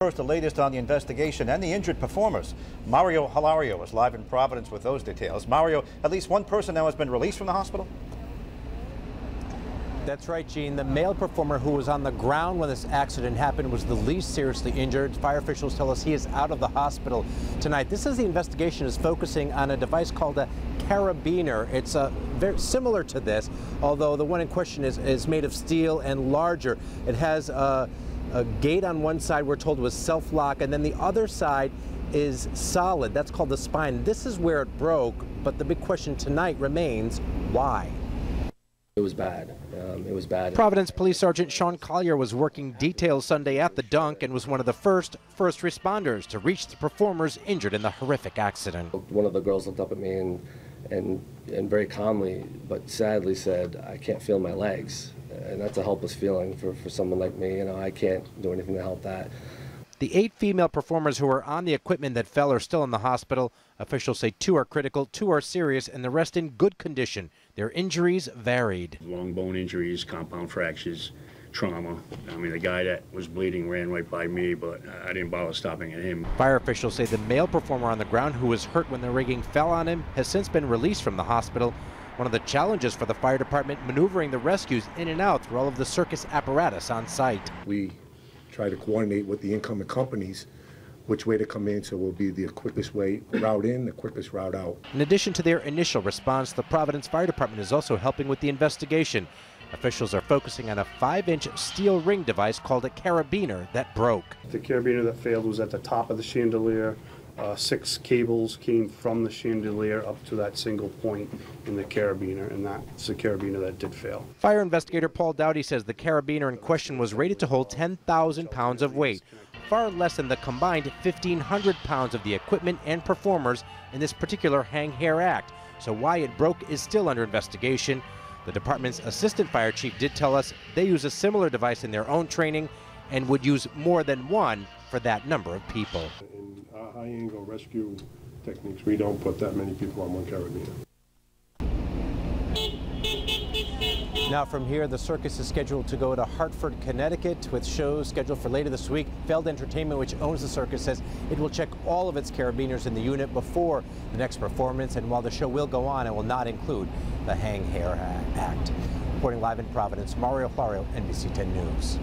First, the latest on the investigation and the injured performers. Mario Hilario is live in Providence with those details. Mario, at least one person now has been released from the hospital? That's right, Gene. The male performer who was on the ground when this accident happened was the least seriously injured. Fire officials tell us he is out of the hospital tonight. This is the investigation is focusing on a device called a Carabiner. It's very similar to this, although the one in question is made of steel and larger. It has a gate on one side we're told was self-lock, and then the other side is solid. That's called the spine. This is where it broke, but the big question tonight remains, why? It was bad. It was bad. Providence Police Sergeant Sean Collier was working details Sunday at the dunk and was one of the first responders to reach the performers injured in the horrific accident. One of the girls looked up at me and very calmly but sadly said, "I can't feel my legs." And that's a helpless feeling for someone like me. You know, I can't do anything to help that. The 8 female performers who were on the equipment that fell are still in the hospital. Officials say 2 are critical, 2 are serious, and the rest in good condition. Their injuries varied. Long bone injuries, compound fractures, trauma. I mean, the guy that was bleeding ran right by me, but I didn't bother stopping at him. Fire officials say the male performer on the ground who was hurt when the rigging fell on him has since been released from the hospital. One of the challenges for the fire department maneuvering the rescues in and out through all of the circus apparatus on site. We try to coordinate with the incoming companies which way to come in, so will be the quickest way route in, the quickest route out. In addition to their initial response, the Providence Fire Department is also helping with the investigation. Officials are focusing on a 5-inch steel ring device called a carabiner that broke. The carabiner that failed was at the top of the chandelier. 6 cables came from the chandelier up to that single point in the carabiner, and that's the carabiner that did fail. Fire investigator Paul Doughty says the carabiner in question was rated to hold 10,000 pounds of weight, far less than the combined 1,500 pounds of the equipment and performers in this particular hang hair act. So why it broke is still under investigation. The department's assistant fire chief did tell us they use a similar device in their own training and would use more than one for that number of people. In our high-angle rescue techniques, we don't put that many people on one carabiner. Now from here, the circus is scheduled to go to Hartford, Connecticut, with shows scheduled for later this week. Feld Entertainment, which owns the circus, says it will check all of its carabiners in the unit before the next performance, and while the show will go on, it will not include the hang hair act. Reporting live in Providence, Mario Hilario, NBC 10 News.